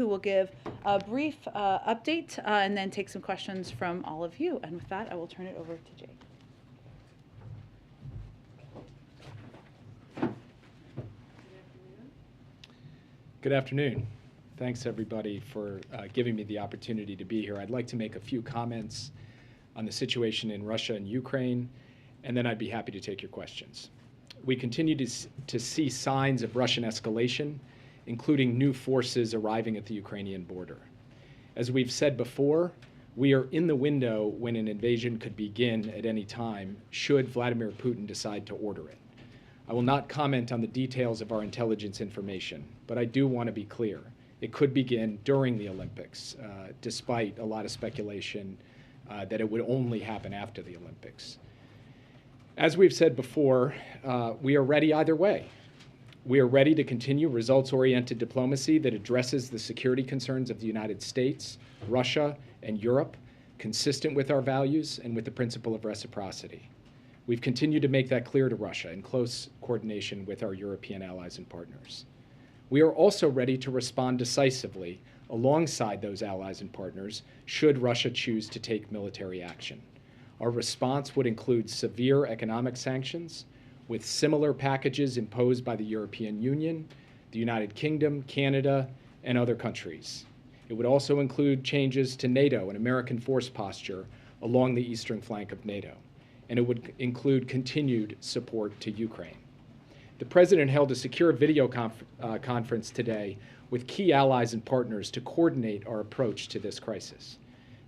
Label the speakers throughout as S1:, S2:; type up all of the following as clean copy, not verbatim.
S1: who will give a brief update and then take some questions from all of you. And with that, I will turn it over to Jay.
S2: Good afternoon. Thanks, everybody, for giving me the opportunity to be here. I'd like to make a few comments on the situation in Russia and Ukraine, and then I'd be happy to take your questions. We continue to see signs of Russian escalation, including new forces arriving at the Ukrainian border. As we've said before, we are in the window when an invasion could begin at any time, should Vladimir Putin decide to order it. I will not comment on the details of our intelligence information, but I do want to be clear. It could begin during the Olympics, despite a lot of speculation that it would only happen after the Olympics. As we've said before, we are ready either way. We are ready to continue results-oriented diplomacy that addresses the security concerns of the United States, Russia, and Europe, consistent with our values and with the principle of reciprocity. We've continued to make that clear to Russia in close coordination with our European allies and partners. We are also ready to respond decisively alongside those allies and partners should Russia choose to take military action. Our response would include severe economic sanctions with similar packages imposed by the European Union, the United Kingdom, Canada, and other countries. It would also include changes to NATO and American force posture along the eastern flank of NATO. And it would include continued support to Ukraine. The President held a secure video conference today with key allies and partners to coordinate our approach to this crisis.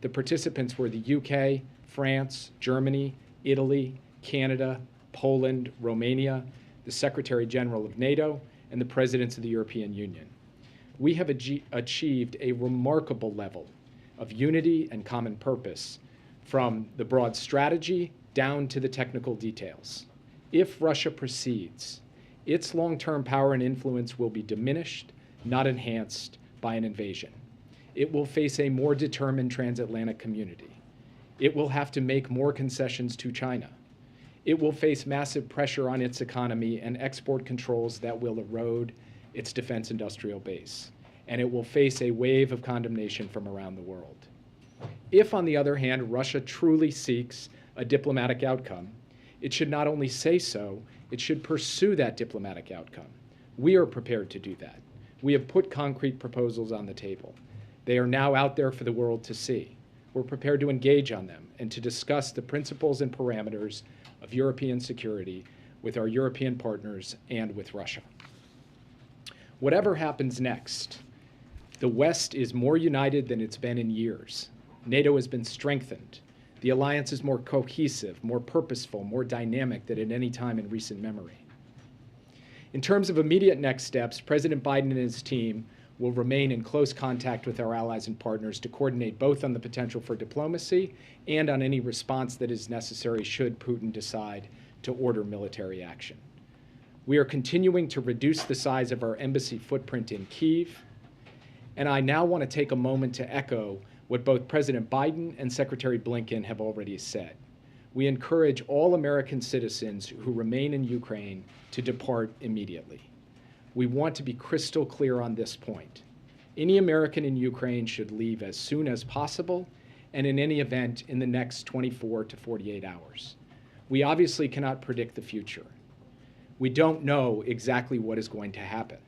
S2: The participants were the UK, France, Germany, Italy, Canada, Poland, Romania, the Secretary General of NATO, and the Presidents of the European Union. We have achieved a remarkable level of unity and common purpose from the broad strategy down to the technical details. If Russia proceeds, its long-term power and influence will be diminished, not enhanced, by an invasion. It will face a more determined transatlantic community. It will have to make more concessions to China. It will face massive pressure on its economy and export controls that will erode its defense industrial base. And it will face a wave of condemnation from around the world. If, on the other hand, Russia truly seeks a diplomatic outcome, it should not only say so, it should pursue that diplomatic outcome. We are prepared to do that. We have put concrete proposals on the table. They are now out there for the world to see. We're prepared to engage on them and to discuss the principles and parameters of European security with our European partners and with Russia. Whatever happens next, the West is more united than it's been in years. NATO has been strengthened. The alliance is more cohesive, more purposeful, more dynamic than at any time in recent memory. In terms of immediate next steps, President Biden and his team will remain in close contact with our allies and partners to coordinate both on the potential for diplomacy and on any response that is necessary should Putin decide to order military action. We are continuing to reduce the size of our embassy footprint in Kyiv, and I now want to take a moment to echo what both President Biden and Secretary Blinken have already said. We encourage all American citizens who remain in Ukraine to depart immediately. We want to be crystal clear on this point. Any American in Ukraine should leave as soon as possible, and in any event in the next 24 to 48 hours. We obviously cannot predict the future. We don't know exactly what is going to happen,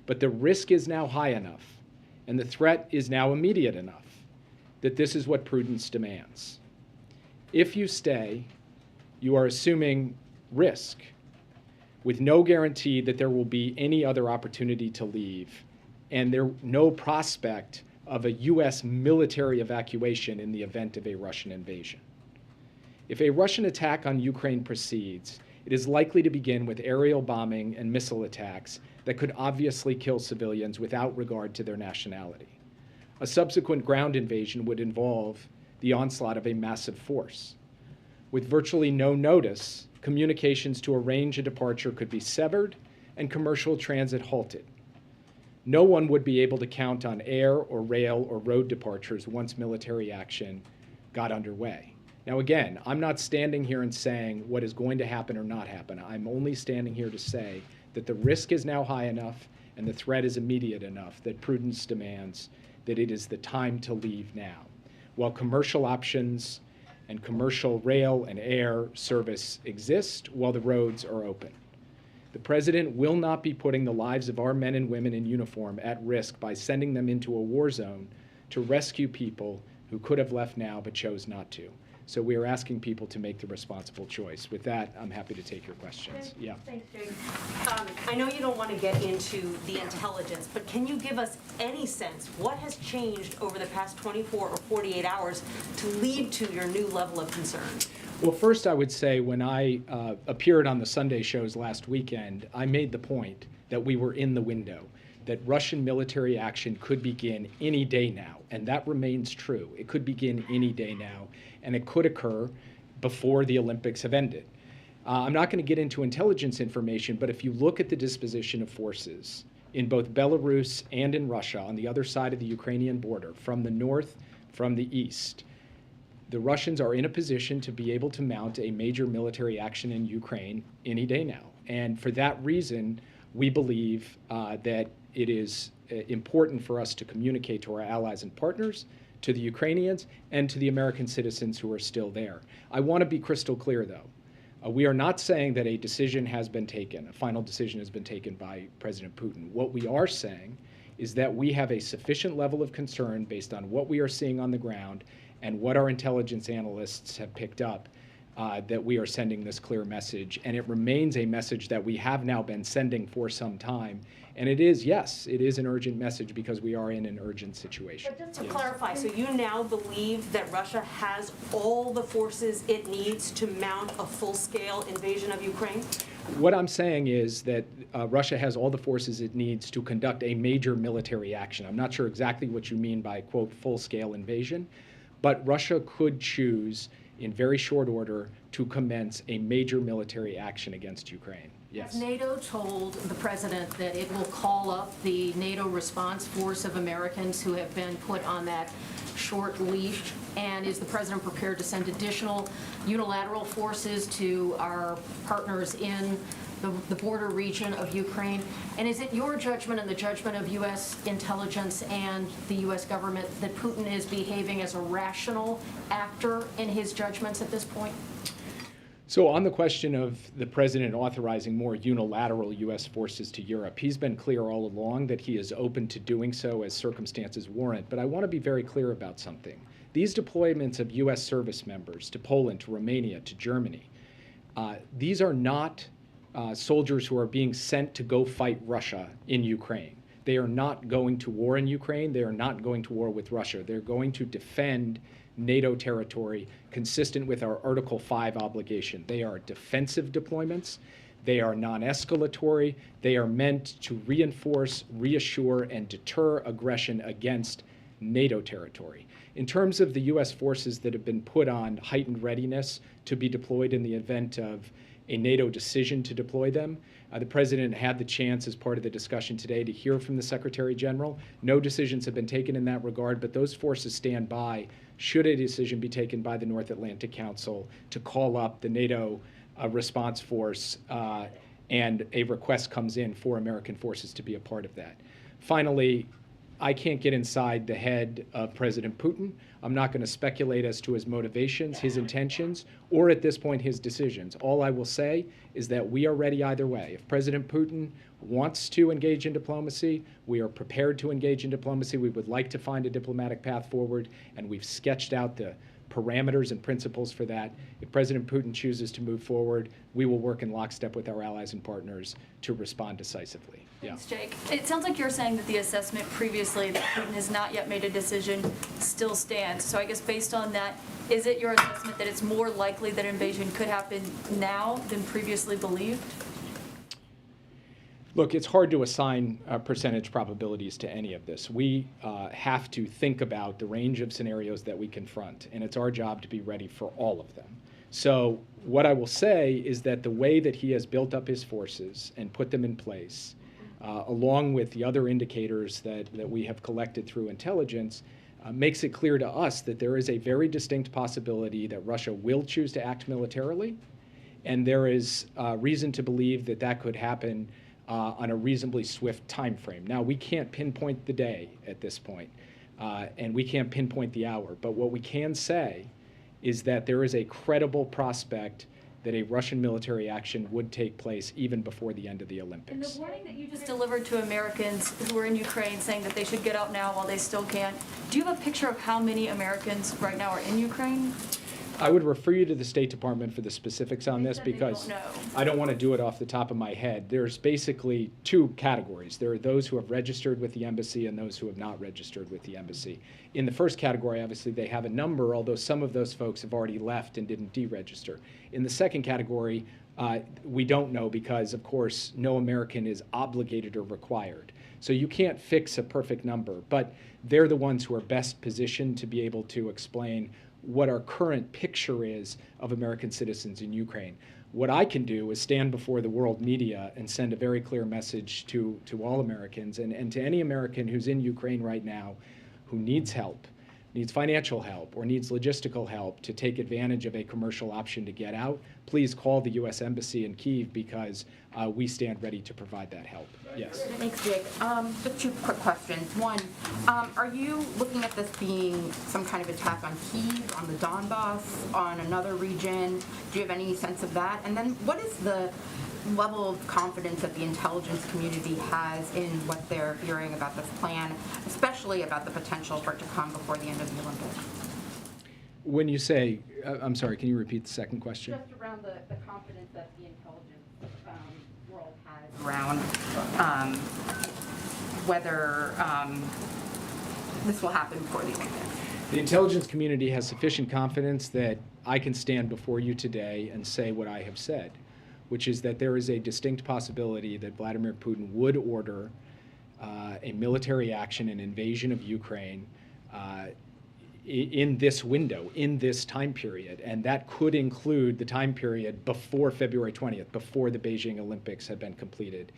S2: but the risk is now high enough, and the threat is now immediate enough that this is what prudence demands. If you stay, you are assuming risk with no guarantee that there will be any other opportunity to leave and no prospect of a U.S. military evacuation in the event of a Russian invasion. If a Russian attack on Ukraine proceeds, it is likely to begin with aerial bombing and missile attacks that could obviously kill civilians without regard to their nationality. A subsequent ground invasion would involve the onslaught of a massive force. With virtually no notice, communications to arrange a departure could be severed and commercial transit halted. No one would be able to count on air or rail or road departures once military action got underway. Now again, I'm not standing here and saying what is going to happen or not happen. I'm only standing here to say that the risk is now high enough and the threat is immediate enough that prudence demands that it is the time to leave now. While commercial options and commercial rail and air service exist, while the roads are open. The President will not be putting the lives of our men and women in uniform at risk by sending them into a war zone to rescue people who could have left now but chose not to. So we are asking people to make the responsible choice. With that, I'm happy to take your questions.
S3: Yeah. Thanks, Jake. I know you don't want to get into the intelligence, but can you give us any sense what has changed over the past 24 or 48 hours to lead to your new level of concern?
S2: Well, first I would say when I appeared on the Sunday shows last weekend, I made the point that we were in the window, that Russian military action could begin any day now, and that remains true. It could begin any day now, and it could occur before the Olympics have ended. I'm not going to get into intelligence information, but if you look at the disposition of forces in both Belarus and in Russia on the other side of the Ukrainian border, from the north, from the east, the Russians are in a position to be able to mount a major military action in Ukraine any day now. And for that reason, we believe that it is important for us to communicate to our allies and partners, to the Ukrainians, and to the American citizens who are still there. I want to be crystal clear, though. We are not saying that a decision has been taken, a final decision has been taken by President Putin. What we are saying is that we have a sufficient level of concern based on what we are seeing on the ground and what our intelligence analysts have picked up, that we are sending this clear message. And it remains a message that we have now been sending for some time. And it is, yes, it is an urgent message because we are in an urgent situation.
S3: But just to clarify, so you now believe that Russia has all the forces it needs to mount a full-scale invasion of Ukraine?
S2: What I'm saying is that Russia has all the forces it needs to conduct a major military action. I'm not sure exactly what you mean by, quote, full-scale invasion, but Russia could choose in very short order to commence a major military action against Ukraine. Yes.
S4: Has NATO told the president that it will call up the NATO response force of Americans who have been put on that short leash? And is the president prepared to send additional unilateral forces to our partners in the border region of Ukraine? And is it your judgment and the judgment of U.S. intelligence and the U.S. government that Putin is behaving as a rational actor in his judgments at this point?
S2: So on the question of the president authorizing more unilateral U.S. forces to Europe, he's been clear all along that he is open to doing so as circumstances warrant. But I want to be very clear about something. These deployments of U.S. service members to Poland, to Romania, to Germany, these are not soldiers who are being sent to go fight Russia in Ukraine. They are not going to war in Ukraine. They are not going to war with Russia. They're going to defend NATO territory consistent with our Article 5 obligation. They are defensive deployments. They are non-escalatory. They are meant to reinforce, reassure, and deter aggression against NATO territory. In terms of the U.S. forces that have been put on heightened readiness to be deployed in the event of a NATO decision to deploy them, the president had the chance as part of the discussion today to hear from the Secretary General. No decisions have been taken in that regard, but those forces stand by should a decision be taken by the North Atlantic Council to call up the NATO response force and a request comes in for American forces to be a part of that. Finally, I can't get inside the head of President Putin. I'm not going to speculate as to his motivations, his intentions, or at this point his decisions. All I will say is that we are ready either way. If President Putin wants to engage in diplomacy, we are prepared to engage in diplomacy. We would like to find a diplomatic path forward, and we've sketched out the parameters and principles for that. If President Putin chooses to move forward, we will work in lockstep with our allies and partners to respond decisively.
S5: Thanks, Jake. It sounds like you're saying that the assessment previously that Putin has not yet made a decision still stands. So I guess based on that, is it your assessment that it's more likely that invasion could happen now than previously believed?
S2: Look, it's hard to assign percentage probabilities to any of this. We have to think about the range of scenarios that we confront, and it's our job to be ready for all of them. So what I will say is that the way that he has built up his forces and put them in place, along with the other indicators that we have collected through intelligence, makes it clear to us that there is a very distinct possibility that Russia will choose to act militarily, and there is reason to believe that that could happen on a reasonably swift time frame. Now, we can't pinpoint the day at this point, and we can't pinpoint the hour, but what we can say is that there is a credible prospect that a Russian military action would take place even before the end of the
S5: And
S2: Olympics.
S5: the warning that you just delivered to Americans who are in Ukraine saying that they should get out now while they still can, do you have a picture of how many Americans right now are in Ukraine?
S2: I would refer you to the State Department for the specifics on
S5: They
S2: this
S5: said they
S2: because
S5: don't know.
S2: I don't want to do it off the top of my head. There's basically two categories. There are those who have registered with the embassy and those who have not registered with the embassy. In the first category, obviously, they have a number, although some of those folks have already left and didn't deregister. In the second category, we don't know because, of course, no American is obligated or required. So you can't fix a perfect number, but they're the ones who are best positioned to be able to explain what our current picture is of American citizens in Ukraine. What I can do is stand before the world media and send a very clear message to all Americans and to any American who's in Ukraine right now who needs help, needs financial help, or needs logistical help to take advantage of a commercial option to get out, please call the U.S. Embassy in Kyiv because we stand ready to provide that help. Yes.
S6: Thanks, Jake. Just two quick questions. One, are you looking at this being some kind of attack on Kyiv, on the Donbass, on another region? Do you have any sense of that? And then what is the level of confidence that the intelligence community has in what they're hearing about this plan, especially about the potential for it to come before the end of the Olympics?
S2: When you say, I'm sorry, can you repeat the second question?
S6: Just around the confidence that the intelligence world has around whether this will happen before the Olympics.
S2: The intelligence community has sufficient confidence that I can stand before you today and say what I have said, which is that there is a distinct possibility that Vladimir Putin would order a military action, an invasion of Ukraine, in this window, in this time period. And that could include the time period before February 20th, before the Beijing Olympics had been completed.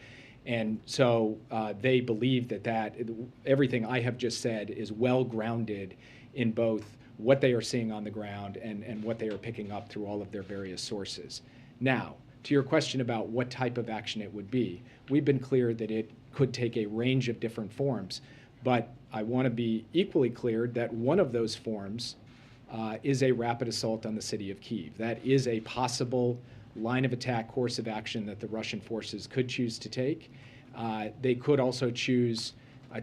S2: And so they believe that everything I have just said is well grounded in both what they are seeing on the ground and what they are picking up through all of their various sources. Now, to your question about what type of action it would be, we've been clear that it could take a range of different forms, but I want to be equally clear that one of those forms is a rapid assault on the city of Kyiv. That is a possible line of attack, course of action that the Russian forces could choose to take. They could also choose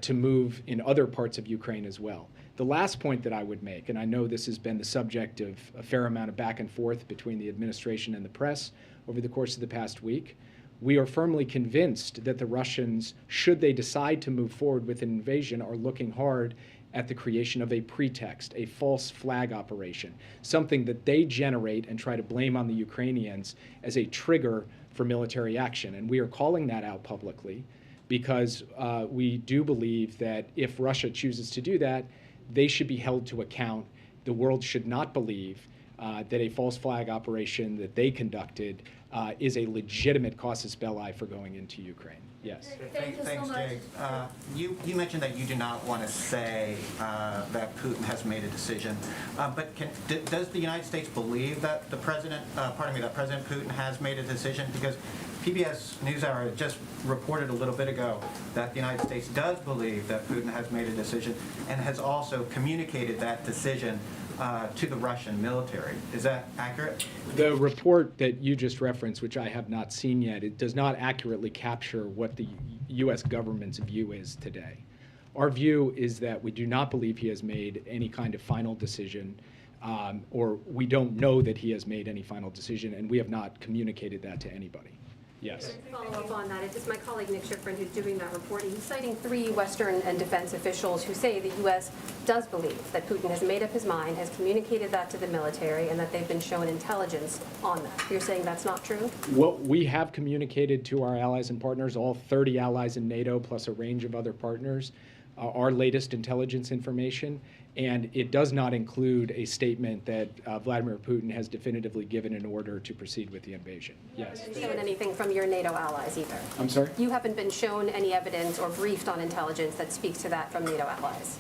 S2: to move in other parts of Ukraine as well. The last point that I would make, and I know this has been the subject of a fair amount of back and forth between the administration and the press over the course of the past week, we are firmly convinced that the Russians, should they decide to move forward with an invasion, are looking hard at the creation of a pretext, a false flag operation, something that they generate and try to blame on the Ukrainians as a trigger for military action. And we are calling that out publicly because we do believe that if Russia chooses to do that, they should be held to account. The world should not believe that a false flag operation that they conducted is a legitimate casus belli for going into Ukraine. Yes.
S5: Thank you so
S7: Thanks,
S5: much.
S7: Jake. You mentioned that you do not want to say that Putin has made a decision, but does the United States believe that that President Putin has made a decision? Because PBS NewsHour just reported a little bit ago that the United States does believe that Putin has made a decision and has also communicated that decision to the Russian military. Is that accurate?
S2: The report that you just referenced, which I have not seen yet, it does not accurately capture what the U.S. government's view is today. Our view is that we do not believe he has made any kind of final decision, or we don't know that he has made any final decision, and we have not communicated that to anybody. Yes.
S8: Follow up on that. It's my colleague Nick Schifrin who's doing that reporting. He's citing 3 Western and defense officials who say the U.S. does believe that Putin has made up his mind, has communicated that to the military, and that they've been shown intelligence on that. You're saying that's not true?
S2: What we have communicated to our allies and partners, all 30 allies in NATO, plus a range of other partners, our latest intelligence information, and it does not include a statement that Vladimir Putin has definitively given an order to proceed with the invasion. Yes.
S8: You haven't been shown anything from your NATO allies either?
S2: I'm sorry?
S8: You haven't been shown any evidence or briefed on intelligence that speaks to that from NATO allies?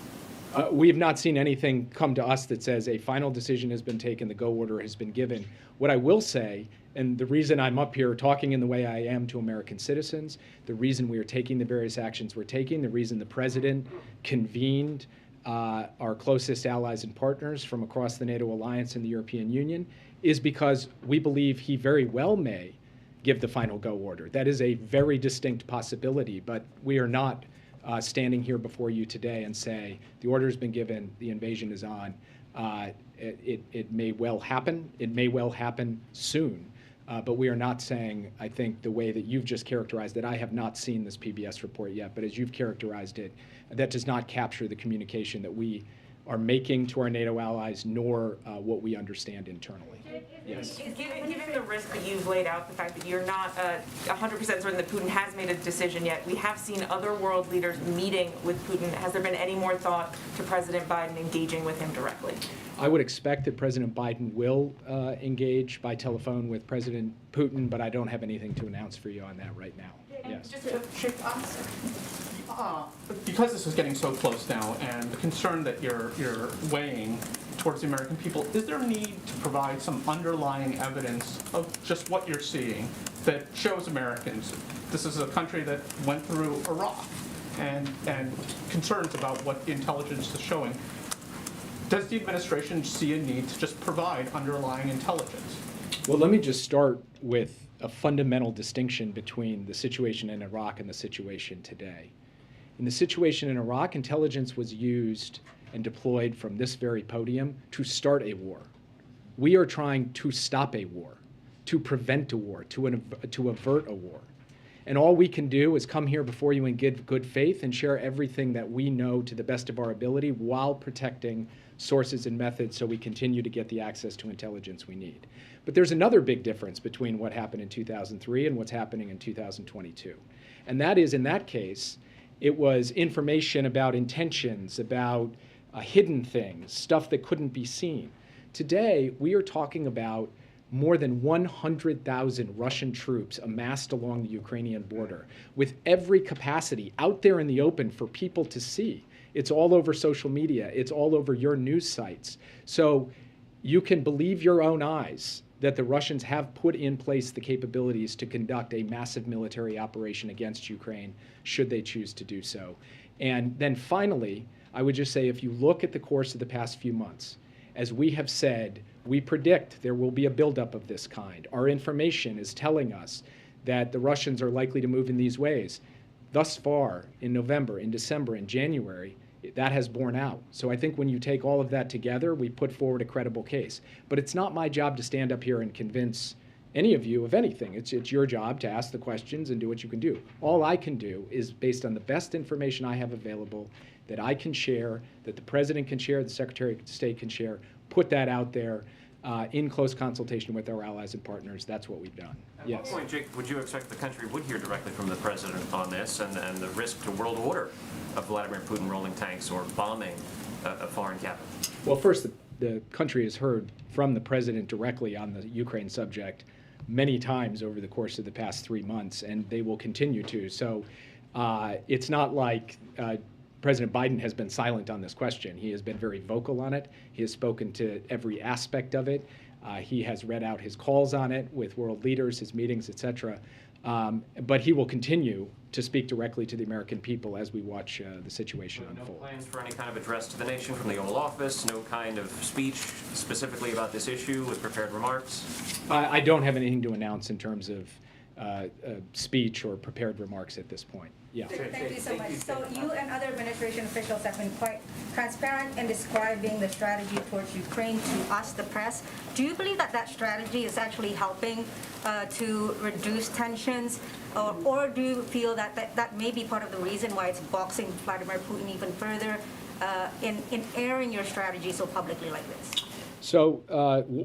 S2: We have not seen anything come to us that says a final decision has been taken, the go order has been given. What I will say, and the reason I'm up here talking in the way I am to American citizens, the reason we are taking the various actions we're taking, the reason the president convened our closest allies and partners from across the NATO alliance and the European Union, is because we believe he very well may give the final go order. That is a very distinct possibility, but we are not standing here before you today and say the order has been given, the invasion is on. It may well happen. It may well happen soon. But we are not saying, I think, the way that you've just characterized it. I have not seen this PBS report yet, but as you've characterized it, that does not capture the communication that we are making to our NATO allies, nor what we understand internally. Yes.
S9: Given the risk that you've laid out, the fact that you're not 100% certain that Putin has made a decision yet, we have seen other world leaders meeting with Putin. Has there been any more thought to President Biden engaging with him directly?
S2: I would expect that President Biden will engage by telephone with President Putin, but I don't have anything to announce for you on that right now. Yes.
S10: Just to shift because this is getting so close now, and the concern that you're weighing towards the American people, is there a need to provide some underlying evidence of just what you're seeing that shows Americans this is a country that went through Iraq, and concerns about what the intelligence is showing? Does the administration see a need to just provide underlying intelligence?
S2: Well, let me just start with a fundamental distinction between the situation in Iraq and the situation today. In the situation in Iraq, intelligence was used and deployed from this very podium to start a war. We are trying to stop a war, to prevent a war, to avert a war. And all we can do is come here before you in good faith and share everything that we know to the best of our ability while protecting sources and methods so we continue to get the access to intelligence we need. But there's another big difference between what happened in 2003 and what's happening in 2022. And that is, in that case, it was information about intentions, about hidden things, stuff that couldn't be seen. Today, we are talking about more than 100,000 Russian troops amassed along the Ukrainian border with every capacity out there in the open for people to see. It's all over social media. It's all over your news sites. So you can believe your own eyes that the Russians have put in place the capabilities to conduct a massive military operation against Ukraine, should they choose to do so. And then finally, I would just say, if you look at the course of the past few months, as we have said, we predict there will be a buildup of this kind. Our information is telling us that the Russians are likely to move in these ways. Thus far, in November, in December, in January, that has borne out. So I think when you take all of that together, we put forward a credible case. But it's not my job to stand up here and convince any of you of anything. It's your job to ask the questions and do what you can do. All I can do is, based on the best information I have available, that I can share, that the President can share, the Secretary of State can share, put that out there in close consultation with our allies and partners. That's what we've done.
S11: At what point, Jake, would you expect the country would hear directly from the President on this and the risk to world order of Vladimir Putin rolling tanks or bombing a foreign capital?
S2: Well, first, the country has heard from the President directly on the Ukraine subject many times over the course of the past 3 months, and they will continue to. So it's not like President Biden has been silent on this question. He has been very vocal on it. He has spoken to every aspect of it. He has read out his calls on it with world leaders, his meetings, et cetera. But he will continue to speak directly to the American people as we watch the situation unfold.
S11: No plans for any kind of address to the nation from the Oval Office? No kind of speech specifically about this issue with prepared remarks?
S2: I don't have anything to announce in terms of speech or prepared remarks at this point. Yeah.
S12: Thank you so much. So you and other administration officials have been quite transparent in describing the strategy towards Ukraine to us, the press. Do you believe that that strategy is actually helping to reduce tensions, or do you feel that that may be part of the reason why it's boxing Vladimir Putin even further in airing your strategy so publicly like this?
S2: So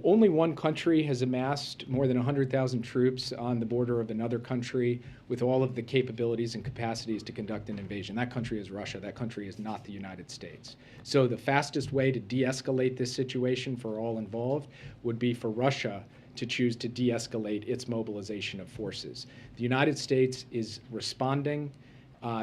S2: only one country has amassed more than 100,000 troops on the border of another country with all of the capabilities and capacities to conduct an invasion. That country is Russia. That country is not the United States. So the fastest way to de-escalate this situation for all involved would be for Russia to choose to de-escalate its mobilization of forces. The United States is responding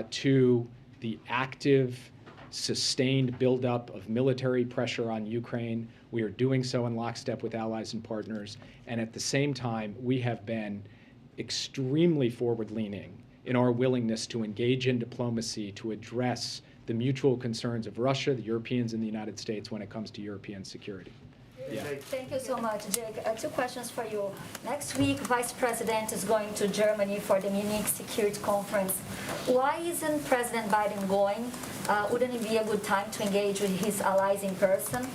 S2: to the active sustained buildup of military pressure on Ukraine. We are doing so in lockstep with allies and partners. And at the same time, we have been extremely forward-leaning in our willingness to engage in diplomacy to address the mutual concerns of Russia, the Europeans, and the United States when it comes to European security. Yeah.
S13: Thank you so much, Jake. Two questions for you. Next week, Vice President is going to Germany for the Munich Security Conference. Why isn't President Biden going? Wouldn't it be a good time to engage with his allies in person?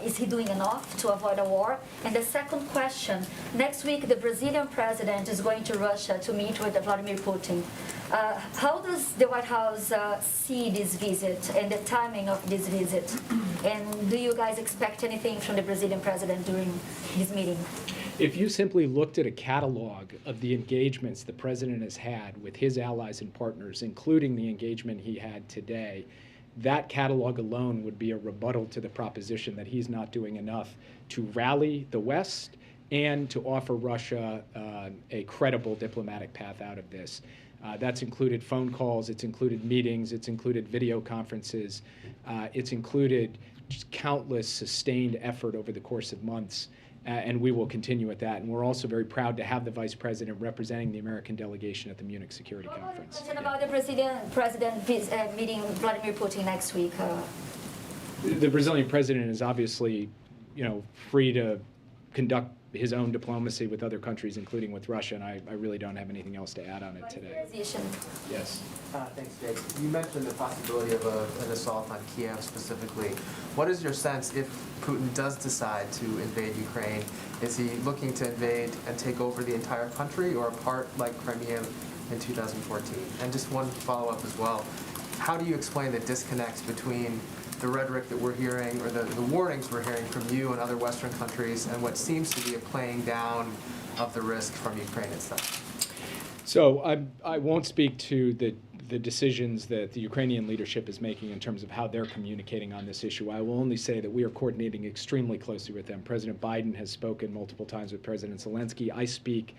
S13: Is he doing enough to avoid a war? And the second question, next week the Brazilian president is going to Russia to meet with Vladimir Putin. How does the White House see this visit and the timing of this visit? And do you guys expect anything from the Brazilian president during this meeting?
S2: If you simply looked at a catalog of the engagements the president has had with his allies and partners, including the engagement he had today, that catalog alone would be a rebuttal to the proposition that he's not doing enough to rally the West and to offer Russia a credible diplomatic path out of this. That's included phone calls, it's included meetings, it's included video conferences, it's included just countless sustained effort over the course of months. And we will continue with that. And we're also very proud to have the Vice President representing the American delegation at the Munich Security Conference.
S13: What about the Brazilian president meeting Vladimir Putin next week?
S2: The Brazilian president is obviously, free to conduct his own diplomacy with other countries, including with Russia, and I really don't have anything else to add on it today. Yes.
S14: Thanks, Jake. You mentioned the possibility of an assault on Kiev specifically. What is your sense if Putin does decide to invade Ukraine? Is he looking to invade and take over the entire country or a part like Crimea in 2014? And just one follow-up as well. How do you explain the disconnect between the rhetoric that we're hearing or the warnings we're hearing from you and other Western countries and what seems to be a playing down of the risk from Ukraine itself?
S2: So I won't speak to the decisions that the Ukrainian leadership is making in terms of how they're communicating on this issue. I will only say that we are coordinating extremely closely with them. President Biden has spoken multiple times with President Zelensky. I speak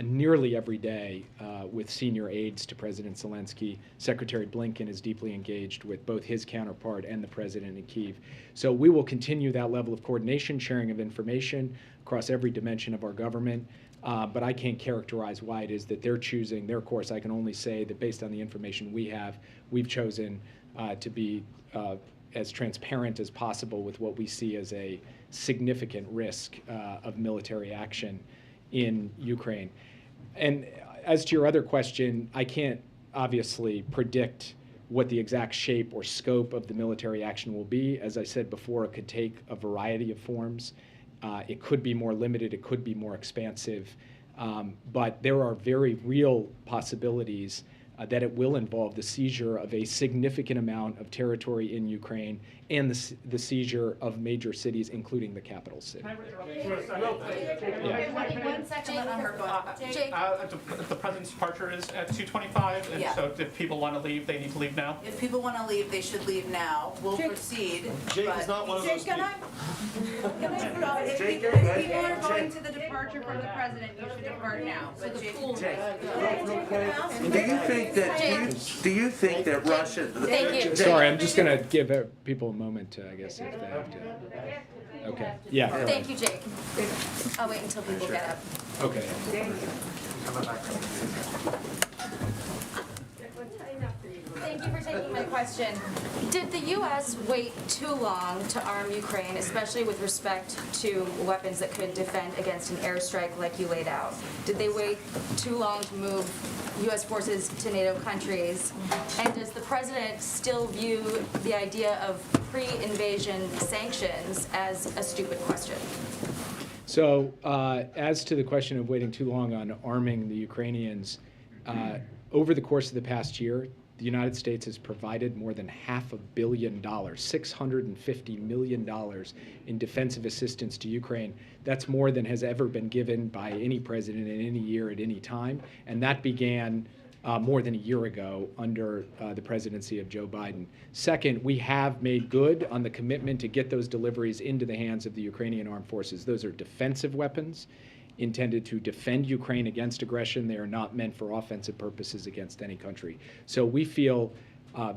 S2: nearly every day with senior aides to President Zelensky. Secretary Blinken is deeply engaged with both his counterpart and the president in Kyiv. So we will continue that level of coordination, sharing of information across every dimension of our government. But I can't characterize why it is that they're choosing their course. I can only say that based on the information we have, we've chosen to be as transparent as possible with what we see as a significant risk of military action in Ukraine. And as to your other question, I can't obviously predict what the exact shape or scope of the military action will be. As I said before, it could take a variety of forms. It could be more limited, it could be more expansive, but there are very real possibilities that it will involve the seizure of a significant amount of territory in Ukraine and the seizure of major cities, including the capital city.
S5: One second, let her go. Jake.
S10: The president's departure is at 2:25, and so if people want to leave, they need to leave now?
S15: If people want to leave, they should leave now. We'll proceed.
S16: Jake is not one of those people.
S15: If people are going to the departure from the president, you should depart now. But Jake.
S16: Do you think that Russia?
S5: Thank you.
S2: Sorry, I'm just going to give people a moment to, I guess, if they have to. Okay. Yeah.
S5: Thank you, Jake. I'll wait until people get up.
S2: Okay.
S17: Thank you for taking my question. Did the U.S. wait too long to arm Ukraine, especially with respect to weapons that could defend against an airstrike like you laid out? Did they wait too long to move U.S. forces to NATO countries? And does the president still view the idea of pre-invasion sanctions as a stupid question?
S2: So as to the question of waiting too long on arming the Ukrainians, over the course of the past year, the United States has provided more than $500 million, $650 million in defensive assistance to Ukraine. That's more than has ever been given by any president in any year at any time, and that began more than a year ago under the presidency of Joe Biden. Second, we have made good on the commitment to get those deliveries into the hands of the Ukrainian armed forces. Those are defensive weapons intended to defend Ukraine against aggression. They are not meant for offensive purposes against any country. So we feel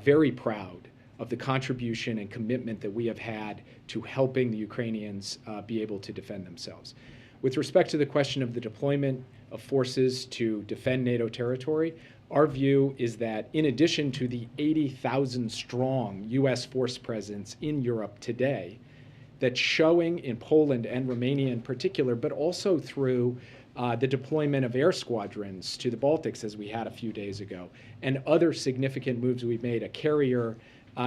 S2: very proud of the contribution and commitment that we have had to helping the Ukrainians be able to defend themselves. With respect to the question of the deployment of forces to defend NATO territory, our view is that in addition to the 80,000 strong U.S. force presence in Europe today, that's showing in Poland and Romania in particular, but also through the deployment of air squadrons to the Baltics, as we had a few days ago, and other significant moves we've made, a carrier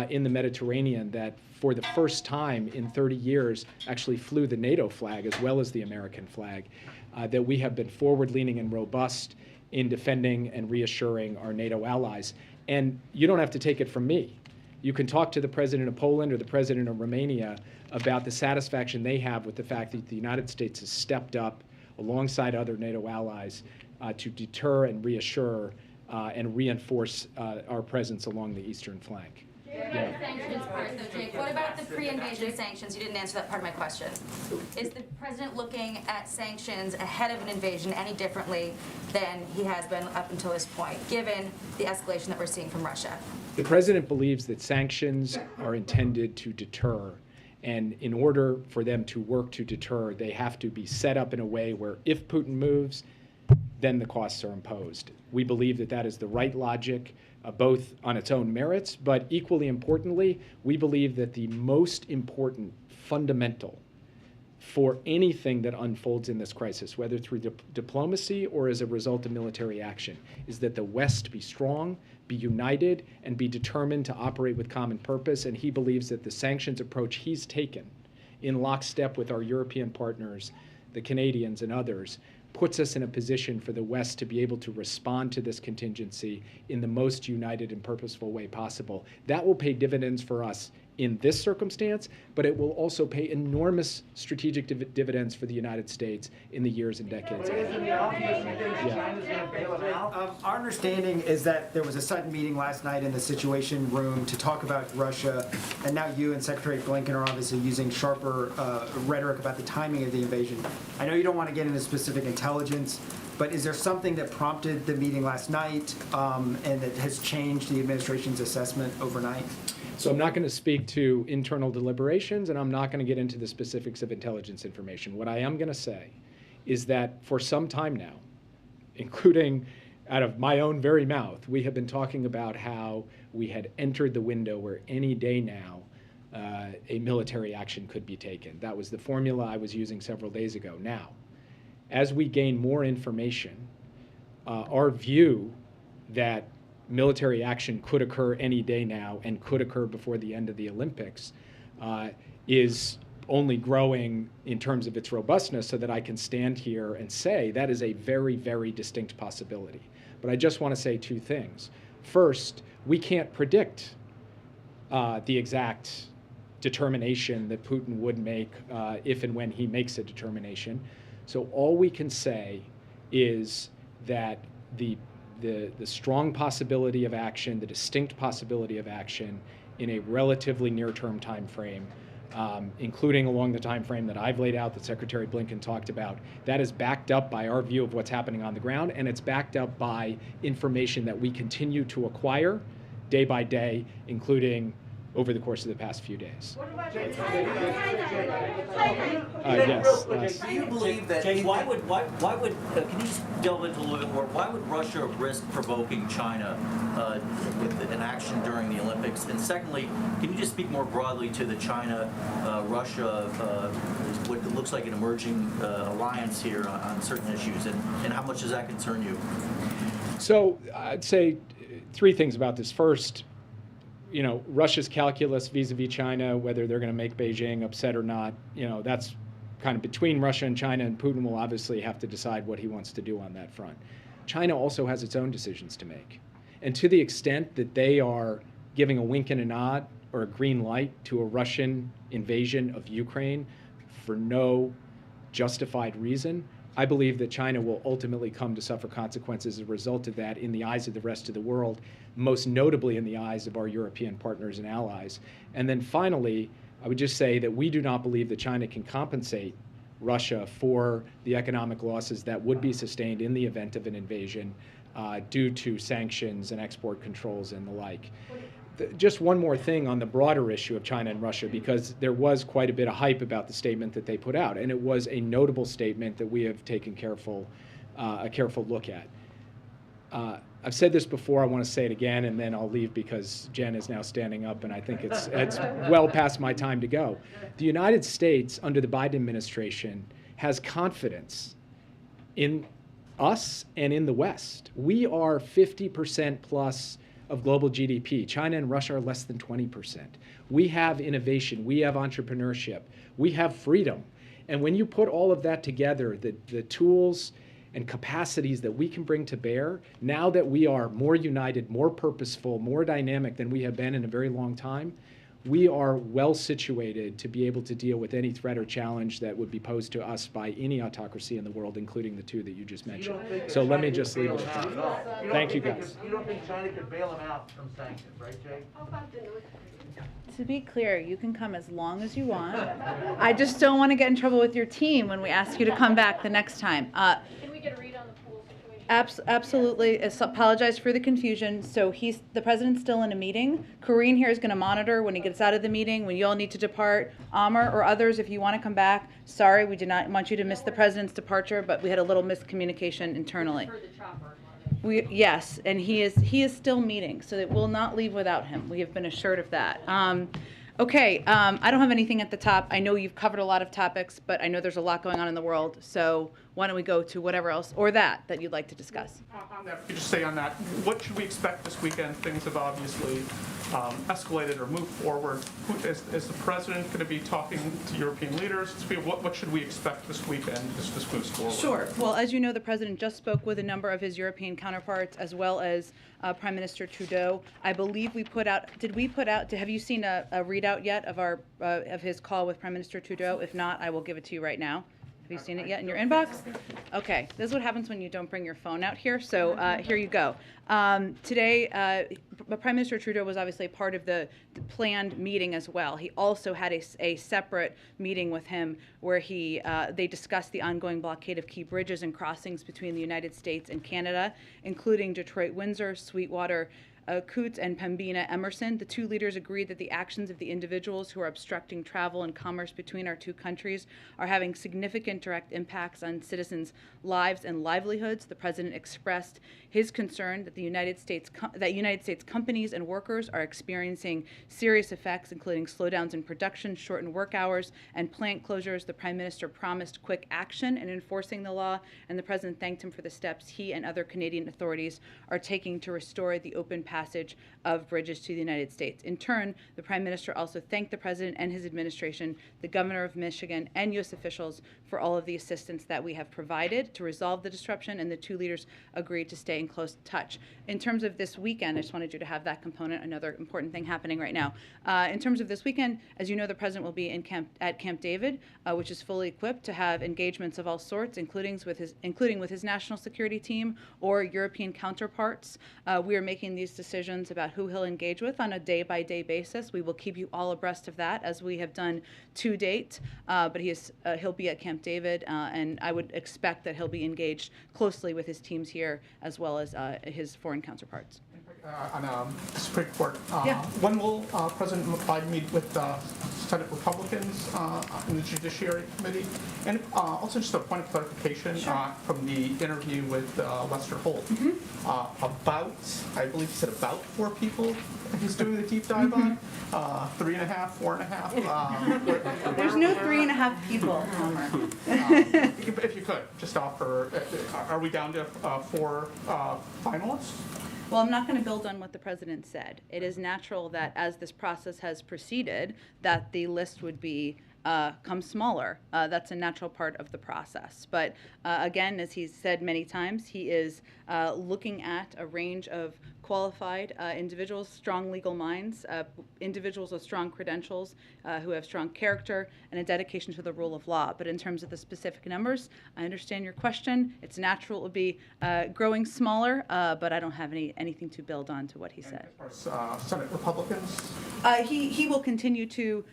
S2: in the Mediterranean that for the first time in 30 years actually flew the NATO flag as well as the American flag, that we have been forward-leaning and robust in defending and reassuring our NATO allies. And you don't have to take it from me. You can talk to the president of Poland or the president of Romania about the satisfaction they have with the fact that the United States has stepped up alongside other NATO allies to deter and reassure and reinforce our presence along the eastern flank.
S17: What about the pre-invasion sanctions? You didn't answer that part of my question. Is the president looking at sanctions ahead of an invasion any differently than he has been up until this point, given the escalation that we're seeing from Russia?
S2: The president believes that sanctions are intended to deter, and in order for them to work to deter, they have to be set up in a way where if Putin moves, then the costs are imposed. We believe that that is the right logic, both on its own merits, but equally importantly, we believe that the most important fundamental for anything that unfolds in this crisis, whether through diplomacy or as a result of military action, is that the West be strong, be united, and be determined to operate with common purpose. And he believes that the sanctions approach he's taken in lockstep with our European partners, the Canadians and others, puts us in a position for the West to be able to respond to this contingency in the most united and purposeful way possible. That will pay dividends for us in this circumstance, but it will also pay enormous strategic dividends for the United States in the years and decades ahead.
S18: Our understanding is that there was a sudden meeting last night in the Situation Room to talk about Russia, and now you and Secretary Blinken are obviously using sharper rhetoric about the timing of the invasion. I know you don't want to get into specific intelligence, but is there something that prompted the meeting last night and that has changed the administration's assessment overnight?
S2: So I'm not going to speak to internal deliberations, and I'm not going to get into the specifics of intelligence information. What I am going to say is that for some time now, including out of my own very mouth, we have been talking about how we had entered the window where any day now a military action could be taken. That was the formula I was using several days ago. Now, as we gain more information, our view that military action could occur any day now and could occur before the end of the Olympics is only growing in terms of its robustness, so that I can stand here and say that is a very, very distinct possibility. But I just want to say two things. First, we can't predict the exact determination that Putin would make if and when he makes a determination. So all we can say is that the strong possibility of action, the distinct possibility of action in a relatively near-term time frame, including along the time frame that I've laid out, that Secretary Blinken talked about, that is backed up by our view of what's happening on the ground, and it's backed up by information that we continue to acquire day by day, including over the course of the past few days. Yes.
S19: Do you believe that? Jake, why would can you just delve into a little bit more? Why would Russia risk provoking China with an action during the Olympics? And secondly, can you just speak more broadly to the China-Russia, what looks like an emerging alliance here on certain issues, and how much does that concern you?
S2: So I'd say three things about this. First, Russia's calculus vis-a-vis China, whether they're going to make Beijing upset or not, that's kind of between Russia and China, and Putin will obviously have to decide what he wants to do on that front. China also has its own decisions to make. And to the extent that they are giving a wink and a nod or a green light to a Russian invasion of Ukraine for no justified reason, I believe that China will ultimately come to suffer consequences as a result of that in the eyes of the rest of the world, most notably in the eyes of our European partners and allies. And then finally, I would just say that we do not believe that China can compensate Russia for the economic losses that would be sustained in the event of an invasion due to sanctions and export controls and the like. Just one more thing on the broader issue of China and Russia, because there was quite a bit of hype about the statement that they put out, and it was a notable statement that we have taken a careful look at. I've said this before, I want to say it again, and then I'll leave because Jen is now standing up, and I think it's well past my time to go. The United States, under the Biden administration, has confidence in us and in the West. We are 50% plus of global GDP. China and Russia are less than 20%. We have innovation, we have entrepreneurship, we have freedom. And when you put all of that together, the tools and capacities that we can bring to bear, now that we are more united, more purposeful, more dynamic than we have been in a very long time, we are well situated to be able to deal with any threat or challenge that would be posed to us by any autocracy in the world, including the two that you just mentioned. So let me just leave it at that. Thank you, guys.
S16: You don't think China could bail them out from sanctions, right, Jay?
S1: To be clear, you can come as long as you want. I just don't want to get in trouble with your team when we ask you to come back the next time.
S4: Can we get a read on the pool situation?
S1: Absolutely. Apologize for the confusion. So the president's still in a meeting. Karine here is going to monitor when he gets out of the meeting, when you all need to depart. Amr or others, if you want to come back, sorry, we did not want you to miss the president's departure, but we had a little miscommunication internally. Yes, and he is still meeting, so it will not leave without him. We have been assured of that. Okay, I don't have anything at the top. I know you've covered a lot of topics, but I know there's a lot going on in the world, so why don't we go to whatever else, or that you'd like to discuss?
S10: On that, if you just say on that, what should we expect this weekend? Things have obviously escalated or moved forward. Is the president going to be talking to European leaders? What should we expect this weekend as this moves forward?
S1: Sure. Well, as you know, the president just spoke with a number of his European counterparts, as well as Prime Minister Trudeau. I believe we put out, have you seen a readout yet of his call with Prime Minister Trudeau? If not, I will give it to you right now. Have you seen it yet in your inbox? Okay, this is what happens when you don't bring your phone out here, so here you go. Today, Prime Minister Trudeau was obviously part of the planned meeting as well. He also had a separate meeting with him where they discussed the ongoing blockade of key bridges and crossings between the United States and Canada, including Detroit-Windsor, Sweetwater, Coutts and Pembina Emerson. The two leaders agreed that the actions of the individuals who are obstructing travel and commerce between our two countries are having significant direct impacts on citizens' lives and livelihoods. The president expressed his concern that United States companies and workers are experiencing serious effects, including slowdowns in production, shortened work hours, and plant closures. The prime minister promised quick action in enforcing the law, and the president thanked him for the steps he and other Canadian authorities are taking to restore the open passage of bridges to the United States. In turn, the Prime Minister also thanked the President and his administration, the Governor of Michigan, and U.S. officials for all of the assistance that we have provided to resolve the disruption, and the two leaders agreed to stay in close touch. In terms of this weekend, I just wanted you to have that component, another important thing happening right now. In terms of this weekend, as you know, the President will be at Camp David, which is fully equipped to have engagements of all sorts, including with his national security team or European counterparts. We are making these decisions about who he'll engage with on a day-by-day basis. We will keep you all abreast of that, as we have done to date. But he'll be at Camp David, and I would expect that he'll be engaged closely with his teams here, as well as his foreign counterparts.
S10: On the Supreme Court,
S1: Yeah.
S10: when will President Biden meet with Senate Republicans in the Judiciary Committee? And also just a point of clarification from the interview with Lester Holt. I believe he said about 4 people he's doing the deep dive on. 3.5, 4.5.
S1: There's no 3.5 people, Homer.
S10: If you could, just offer, are we down to 4 finalists?
S1: Well, I'm not going to build on what the president said. It is natural that as this process has proceeded, that the list would become smaller. That's a natural part of the process. But again, as he's said many times, he is looking at a range of qualified individuals, strong legal minds, individuals with strong credentials, who have strong character and a dedication to the rule of law. But in terms of the specific numbers, I understand your question. It's natural it will be growing smaller, but I don't have anything to build on to what he said.
S10: Senate Republicans?
S1: He will continue to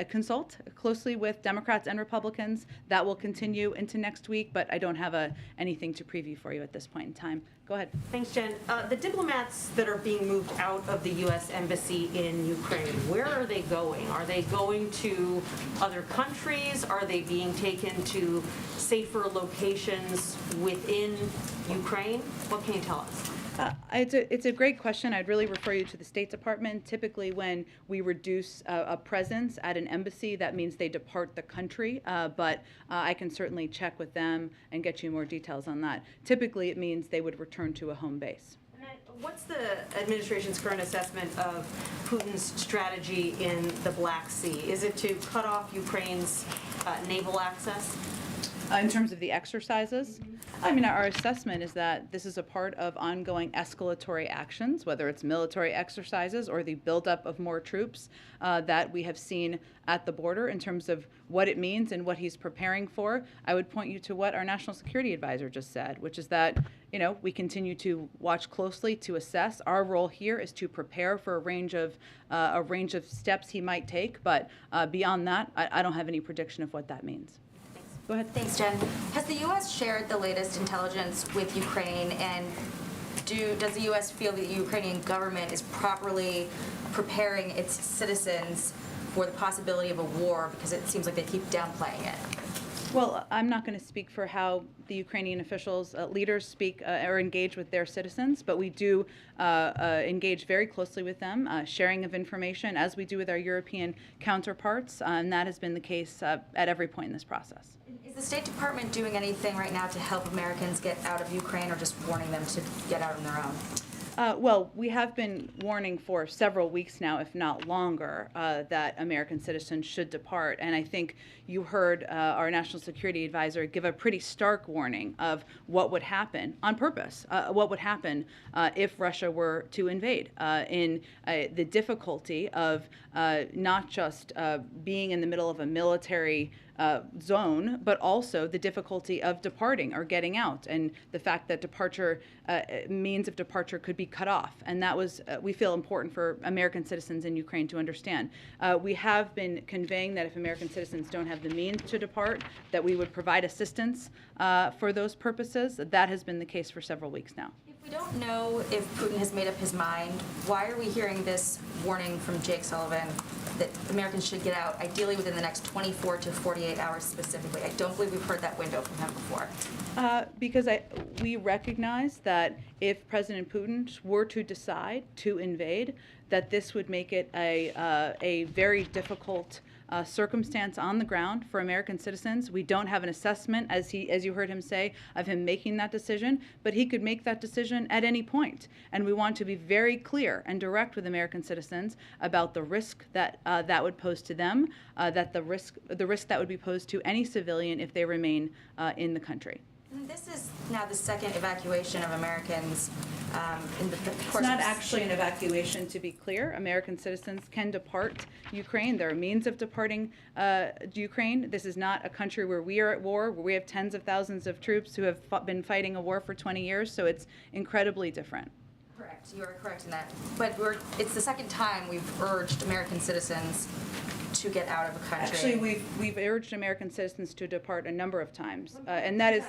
S1: consult consult closely with Democrats and Republicans. That will continue into next week, but I don't have anything to preview for you at this point in time. Go ahead.
S3: Thanks, Jen. The diplomats that are being moved out of the U.S. Embassy in Ukraine, where are they going? Are they going to other countries? Are they being taken to safer locations within Ukraine? What can you tell us?
S1: It's a great question. I'd really refer you to the State Department. Typically, when we reduce a presence at an embassy, that means they depart the country. But I can certainly check with them and get you more details on that. Typically, it means they would return to a home base.
S3: What's the administration's current assessment of Putin's strategy in the Black Sea? Is it to cut off Ukraine's naval access?
S1: In terms of the exercises, I mean, our assessment is that this is a part of ongoing escalatory actions, whether it's military exercises or the buildup of more troops that we have seen at the border in terms of what it means and what he's preparing for. I would point you to what our National Security Advisor just said, which is that, you know, we continue to watch closely to assess. Our role here is to prepare for a range of steps he might take, but beyond that, I don't have any prediction of what that means. Go ahead.
S17: Thanks, Jen. Has the U.S. shared the latest intelligence with Ukraine, and does the U.S. feel that the Ukrainian government is properly preparing its citizens for the possibility of a war, because it seems like they keep downplaying it?
S1: Well, I'm not going to speak for how the Ukrainian officials, leaders speak or engage with their citizens, but we do engage very closely with them, sharing of information, as we do with our European counterparts, and that has been the case at every point in this process.
S17: Is the State Department doing anything right now to help Americans get out of Ukraine, or just warning them to get out on their own?
S1: Well, we have been warning for several weeks now, if not longer, that American citizens should depart. And I think you heard our National Security Advisor give a pretty stark warning of what would happen on purpose, what would happen if Russia were to invade, in the difficulty of not just being in the middle of a military zone, but also the difficulty of departing or getting out, and the fact that means of departure could be cut off. And that was, we feel, important for American citizens in Ukraine to understand. We have been conveying that if American citizens don't have the means to depart, that we would provide assistance for those purposes. That has been the case for several weeks now.
S17: If we don't know if Putin has made up his mind, why are we hearing this warning from Jake Sullivan that Americans should get out, ideally within the next 24 to 48 hours specifically? I don't believe we've heard that window from him before.
S1: Because we recognize that if President Putin were to decide to invade, that this would make it a very difficult circumstance on the ground for American citizens. We don't have an assessment, as you heard him say, of him making that decision, but he could make that decision at any point. And we want to be very clear and direct with American citizens about the risk that that would pose to them, that the risk that would be posed to any civilian if they remain in the country.
S17: And this is now the second evacuation of Americans in the course
S1: It's not actually an evacuation, to be clear. American citizens can depart Ukraine. There are means of departing Ukraine. This is not a country where we are at war, where we have tens of thousands of troops who have been fighting a war for 20 years, so it's incredibly different.
S17: Correct, you are correct in that. But it's the second time we've urged American citizens to get out of a country.
S1: Actually, we've urged American citizens to depart a number of times, and that is.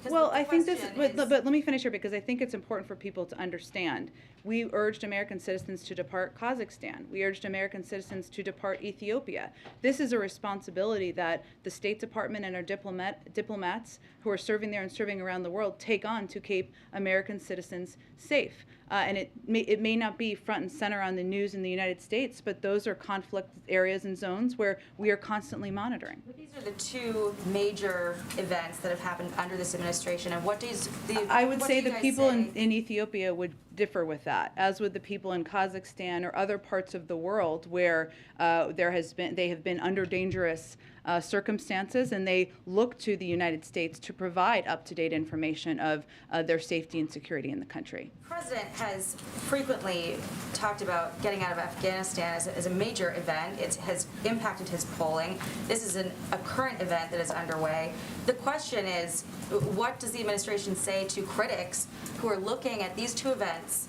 S1: Well, I think this, but let me finish here, because I think it's important for people to understand. We urged American citizens to depart Kazakhstan. We urged American citizens to depart Ethiopia. This is a responsibility that the State Department and our diplomats who are serving there and serving around the world take on to keep American citizens safe. And it may not be front and center on the news in the United States, but those are conflict areas and zones where we are constantly monitoring.
S17: But these are the two major events that have happened under this administration, and what does
S1: I would say the people in Ethiopia would differ with that, as would the people in Kazakhstan or other parts of the world where they have been under dangerous circumstances, and they look to the United States to provide up-to-date information of their safety and security in the country.
S17: The President has frequently talked about getting out of Afghanistan as a major event. It has impacted his polling. This is a current event that is underway. The question is, what does the administration say to critics who are looking at these two events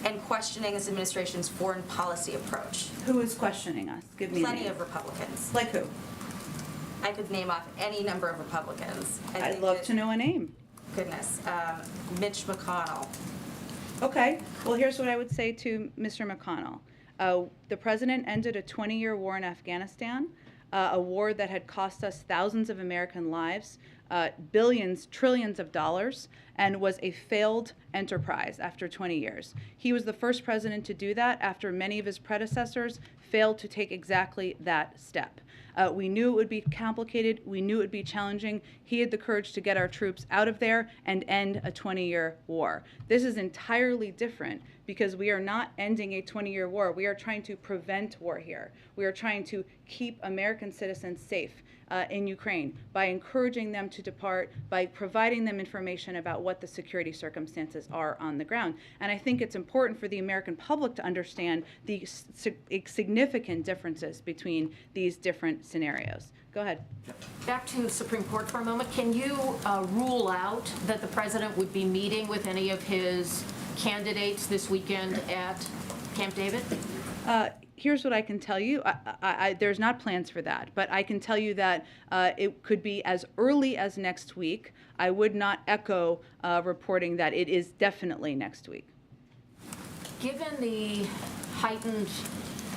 S17: and questioning this administration's foreign policy approach.
S1: Who is questioning us? Give me
S17: Plenty
S1: names.
S17: of Republicans.
S1: Like who?
S17: I could name off any number of Republicans.
S1: I'd love to know a name.
S17: Goodness. Mitch McConnell.
S1: Okay, well, here's what I would say to Mr. McConnell. The president ended a 20-year war in Afghanistan, a war that had cost us thousands of American lives, billions, trillions of dollars, and was a failed enterprise after 20 years. He was the first president to do that after many of his predecessors failed to take exactly that step. We knew it would be complicated. We knew it would be challenging. He had the courage to get our troops out of there and end a 20-year war. This is entirely different because we are not ending a 20-year war. We are trying to prevent war here. We are trying to keep American citizens safe in Ukraine by encouraging them to depart, by providing them information about what the security circumstances are on the ground. And I think it's important for the American public to understand the significant differences between these different scenarios. Go ahead.
S4: Back to the Supreme Court for a moment. Can you rule out that the president would be meeting with any of his candidates this weekend at Camp David?
S1: Here's what I can tell you. There's not plans for that, but I can tell you that it could be as early as next week. I would not echo reporting that it is definitely next week.
S4: Given the heightened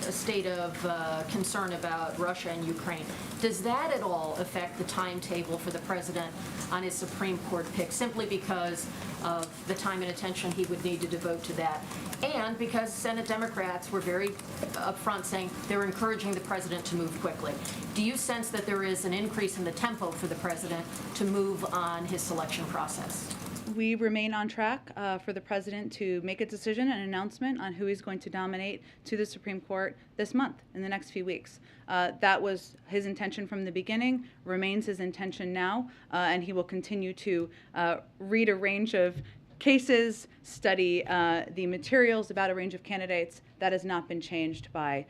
S4: state of concern about Russia and Ukraine, does that at all affect the timetable for the president on his Supreme Court pick, simply because of the time and attention he would need to devote to that, and because Senate Democrats were very upfront saying they were encouraging the president to move quickly? Do you sense that there is an increase in the tempo for the president to move on his selection process?
S1: We remain on track for the president to make a decision, an announcement on who he's going to nominate to the Supreme Court this month, in the next few weeks. That was his intention from the beginning, remains his intention now, and he will continue to read a range of cases, study the materials about a range of candidates. That has not been changed by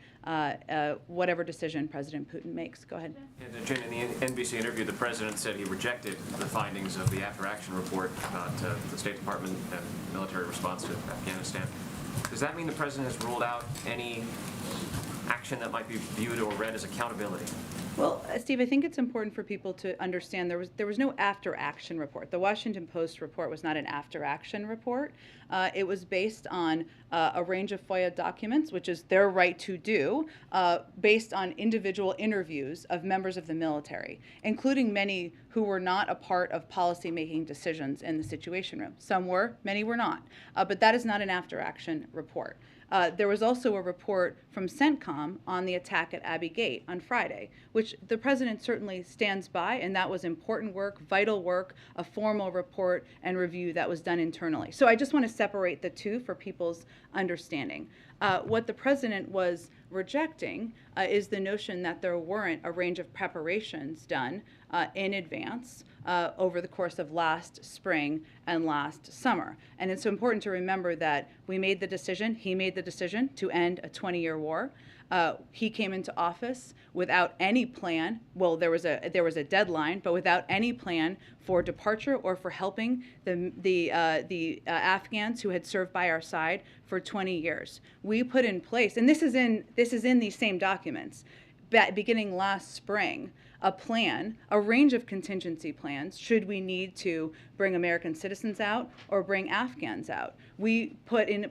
S1: whatever decision President Putin makes. Go ahead.
S11: And Jen, in the NBC interview, the president said he rejected the findings of the after-action report about the State Department and military response to Afghanistan. Does that mean the president has ruled out any action that might be viewed or read as accountability?
S1: Well, Steve, I think it's important for people to understand there was no after-action report. The Washington Post report was not an after-action report. It was based on a range of FOIA documents, which is their right to do, based on individual interviews of members of the military, including many who were not a part of policy-making decisions in the Situation Room. Some were, many were not. But that is not an after-action report. There was also a report from CENTCOM on the attack at Abbey Gate on Friday, which the president certainly stands by, and that was important work, vital work, a formal report and review that was done internally. So I just want to separate the two for people's understanding. What the president was rejecting is the notion that there weren't a range of preparations done in advance over the course of last spring and last summer. And it's important to remember that we made the decision, he made the decision to end a 20-year war. He came into office without any plan. Well, there was a deadline, but without any plan for departure or for helping the Afghans who had served by our side for 20 years. We put in place, and this is in these same documents, beginning last spring, a plan, a range of contingency plans, should we need to bring American citizens out or bring Afghans out. We put in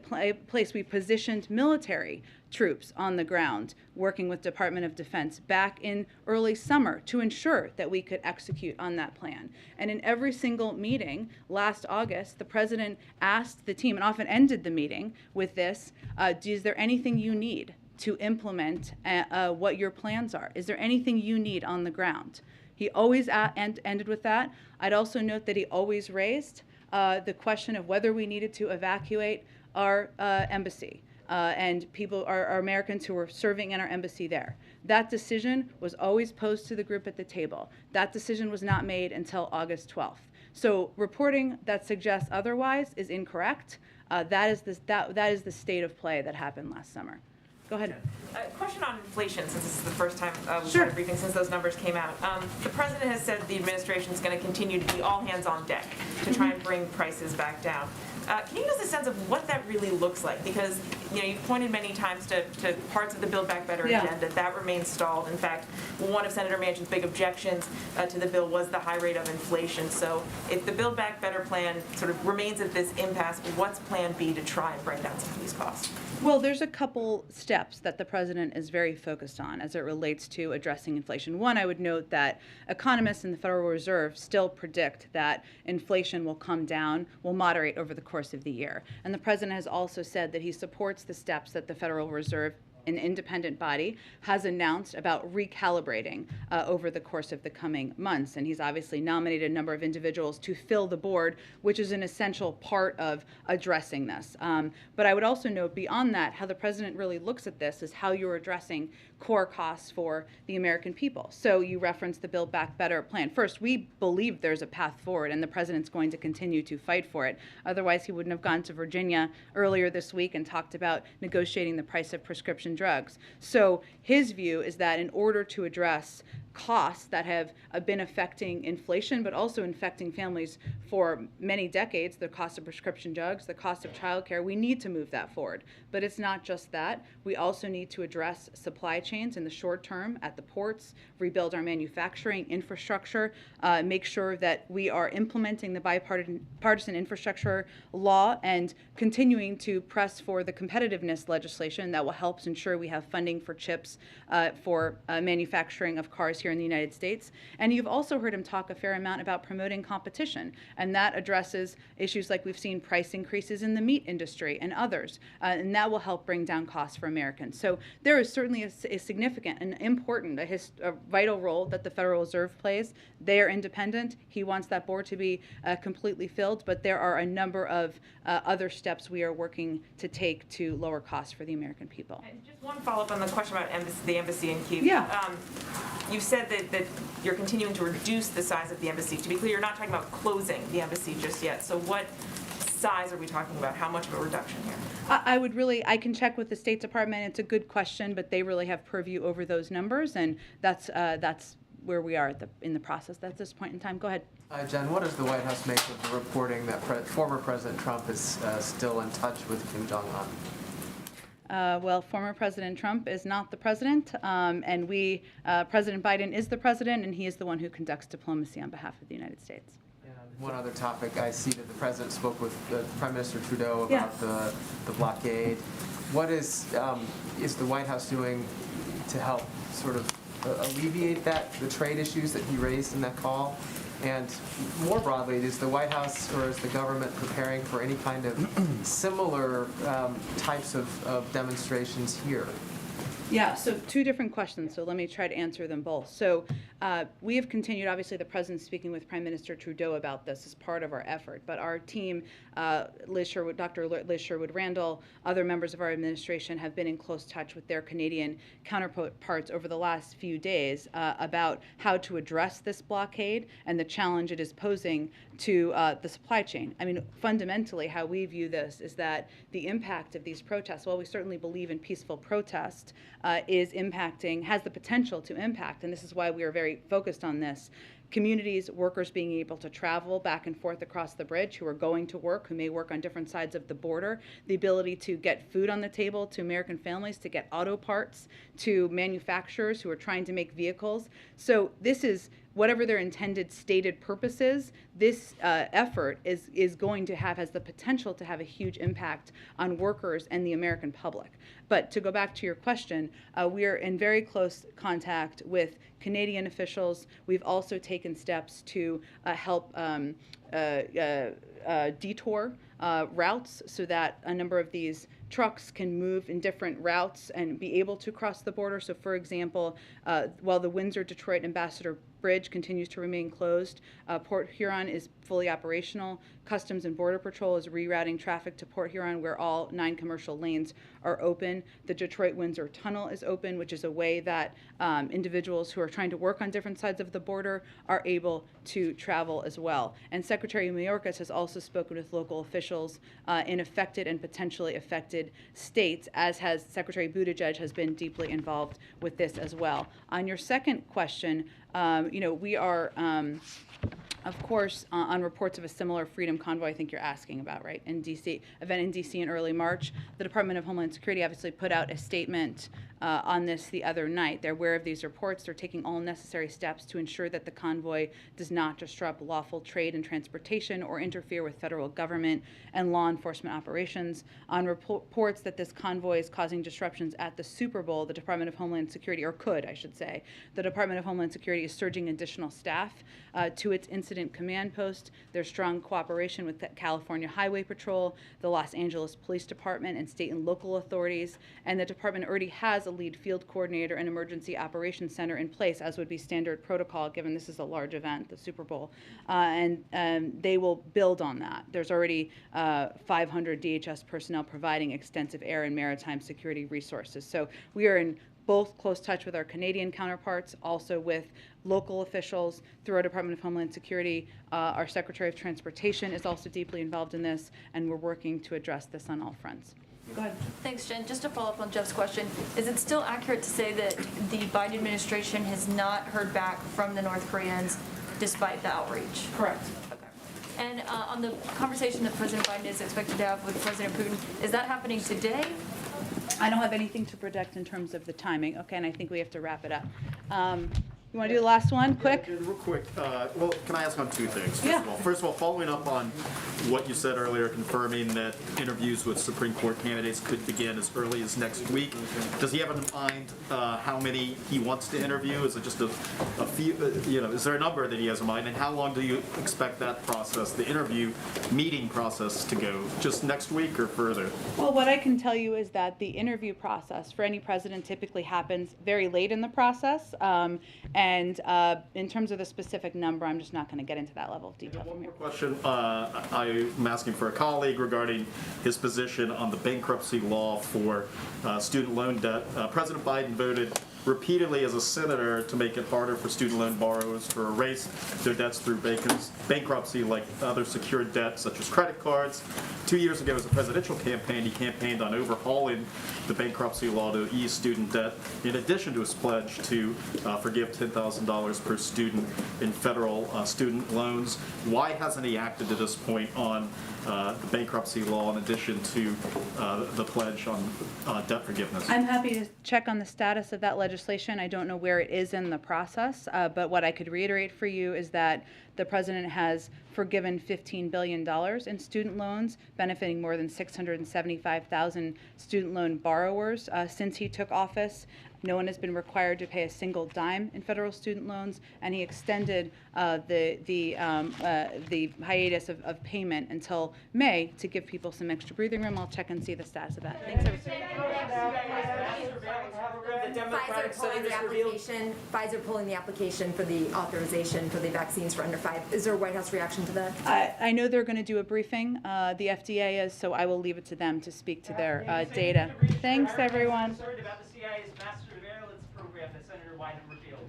S1: place, we positioned military troops on the ground, working with Department of Defense back in early summer to ensure that we could execute on that plan. And in every single meeting last August, the president asked the team, and often ended the meeting with this, is there anything you need to implement what your plans are? Is there anything you need on the ground? He always ended with that. I'd also note that he always raised the question of whether we needed to evacuate our embassy and our Americans who were serving in our embassy there. That decision was always posed to the group at the table. That decision was not made until August 12th. So reporting that suggests otherwise is incorrect. That is the state of play that happened last summer. Go ahead.
S9: A question on inflation, since this is the first time we've had a briefing since those numbers came out. The president has said the administration is going to continue to be all hands on deck to try and bring prices back down. Can you give us a sense of what that really looks like? Because you've pointed many times to parts of the Build Back Better agenda. That remains stalled. In fact, one of Senator Manchin's big objections to the bill was the high rate of inflation. So if the Build Back Better plan sort of remains at this impasse, what's Plan B to try and bring down some of these costs?
S1: Well, there's a couple steps that the president is very focused on as it relates to addressing inflation. One, I would note that economists in the Federal Reserve still predict that inflation will come down, will moderate over the course of the year. And the president has also said that he supports the steps that the Federal Reserve, an independent body, has announced about recalibrating over the course of the coming months. And he's obviously nominated a number of individuals to fill the board, which is an essential part of addressing this. But I would also note beyond that, how the president really looks at this is how you're addressing core costs for the American people. So you referenced the Build Back Better plan. First, we believe there's a path forward, and the president's going to continue to fight for it. Otherwise, he wouldn't have gone to Virginia earlier this week and talked about negotiating the price of prescription drugs. So his view is that in order to address costs that have been affecting inflation, but also infecting families for many decades, the cost of prescription drugs, the cost of childcare, we need to move that forward. But it's not just that. We also need to address supply chains in the short term at the ports, rebuild our manufacturing infrastructure, make sure that we are implementing the bipartisan infrastructure law and continuing to press for the competitiveness legislation that will help ensure we have funding for chips for manufacturing of cars here in the United States. And you've also heard him talk a fair amount about promoting competition, and that addresses issues like we've seen price increases in the meat industry and others, and that will help bring down costs for Americans. So there is certainly a significant and important, a vital role that the Federal Reserve plays. They are independent. He wants that board to be completely filled, but there are a number of other steps we are working to take to lower costs for the American people.
S9: And just one follow-up on the question about the embassy in Kyiv.
S1: Yeah.
S9: You've said that you're continuing to reduce the size of the embassy. To be clear, you're not talking about closing the embassy just yet. So what size are we talking about? How much of a reduction here?
S1: I can check with the State Department. It's a good question, but they really have purview over those numbers, and that's where we are in the process at this point in time. Go ahead.
S14: Jen, what does the White House make of the reporting that former President Trump is still in touch with Kim Jong-un?
S1: Well, former President Trump is not the president, and President Biden is the president, and he is the one who conducts diplomacy on behalf of the United States.
S14: One other topic, I see that the president spoke with Prime Minister Trudeau about the blockade. What is the White House doing to help sort of alleviate the trade issues that he raised in that call? And more broadly, is the White House or is the government preparing for any kind of similar types of demonstrations here?
S1: Yeah, so two different questions, so let me try to answer them both. So we have continued, obviously the president's speaking with Prime Minister Trudeau about this as part of our effort, but our team, Dr. Liz Sherwood-Randall, other members of our administration have been in close touch with their Canadian counterparts over the last few days about how to address this blockade and the challenge it is posing to the supply chain. I mean, fundamentally, how we view this is that the impact of these protests, while we certainly believe in peaceful protest, has the potential to impact, and this is why we are very focused on this, communities, workers being able to travel back and forth across the bridge who are going to work, who may work on different sides of the border, the ability to get food on the table to American families, to get auto parts, to manufacturers who are trying to make vehicles. So this is, whatever their intended stated purpose is, this effort is going to has the potential to have a huge impact on workers and the American public. But to go back to your question, we are in very close contact with Canadian officials. We've also taken steps to help detour routes so that a number of these trucks can move in different routes and be able to cross the border. So for example, while the Windsor-Detroit Ambassador Bridge continues to remain closed, Port Huron is fully operational. Customs and Border Patrol is rerouting traffic to Port Huron, where all 9 commercial lanes are open. The Detroit-Windsor Tunnel is open, which is a way that individuals who are trying to work on different sides of the border are able to travel as well. And Secretary Mayorkas has also spoken with local officials in affected and potentially affected states, as has Secretary Buttigieg has been deeply involved with this as well. On your second question, we are of course, on reports of a similar freedom convoy, I think you're asking about, right, in D.C., event in D.C. in early March, the Department of Homeland Security obviously put out a statement on this the other night. They're aware of these reports. They're taking all necessary steps to ensure that the convoy does not disrupt lawful trade and transportation or interfere with federal government and law enforcement operations. On reports that this convoy is causing disruptions at the Super Bowl, the Department of Homeland Security, or could, I should say, the Department of Homeland Security is surging additional staff to its incident command post. There's strong cooperation with the California Highway Patrol, the Los Angeles Police Department, and state and local authorities. And the department already has a lead field coordinator and emergency operations center in place, as would be standard protocol, given this is a large event, the Super Bowl. And they will build on that. There's already 500 DHS personnel providing extensive air and maritime security resources. So we are in both close touch with our Canadian counterparts, also with local officials through our Department of Homeland Security. Our Secretary of Transportation is also deeply involved in this, and we're working to address this on all fronts. Go ahead.
S5: Thanks, Jen. Just to follow up on Jeff's question, is it still accurate to say that the Biden administration has not heard back from the North Koreans despite the outreach?
S1: Correct.
S5: And on the conversation that President Biden is expected to have with President Putin, is that happening today?
S1: I don't have anything to predict in terms of the timing. Okay, and I think we have to wrap it up. You want to do the last one, quick?
S20: Yeah, real quick. Well, can I ask on two things?
S1: Yeah.
S20: First of all, following up on what you said earlier, confirming that interviews with Supreme Court candidates could begin as early as next week. Does he have in mind how many he wants to interview? Is it just a few? Is there a number that he has in mind? And how long do you expect that process, the interview meeting process, to go? Just next week or further?
S1: Well, what I can tell you is that the interview process for any president typically happens very late in the process. And in terms of the specific number, I'm just not going to get into that level of detail from here.
S20: Question, I'm asking for a colleague regarding his position on the bankruptcy law for student loan debt. President Biden voted repeatedly as a senator to make it harder for student loan borrowers to erase their debts through bankruptcy like other secured debt such as credit cards. 2 years ago as a presidential campaign, he campaigned on overhauling the bankruptcy law to ease student debt, in addition to his pledge to forgive $10,000 per student in federal student loans. Why hasn't he acted to this point on the bankruptcy law in addition to the pledge on debt forgiveness?
S1: I'm happy to check on the status of that legislation. I don't know where it is in the process, but what I could reiterate for you is that the president has forgiven $15 billion in student loans, benefiting more than 675,000 student loan borrowers since he took office. No one has been required to pay a single dime in federal student loans, and he extended the hiatus of payment until May to give people some extra breathing room. I'll check and see the status of that. Thanks, everybody.
S21: Pfizer pulling the application for the authorization for the vaccines for under 5. Is there a White House reaction to that?
S1: I know they're going to do a briefing. The FDA is, so I will leave it to them to speak to their data. Thanks, everyone.
S22: Concerned about the CIA's mass surveillance program that Senator Wyden revealed.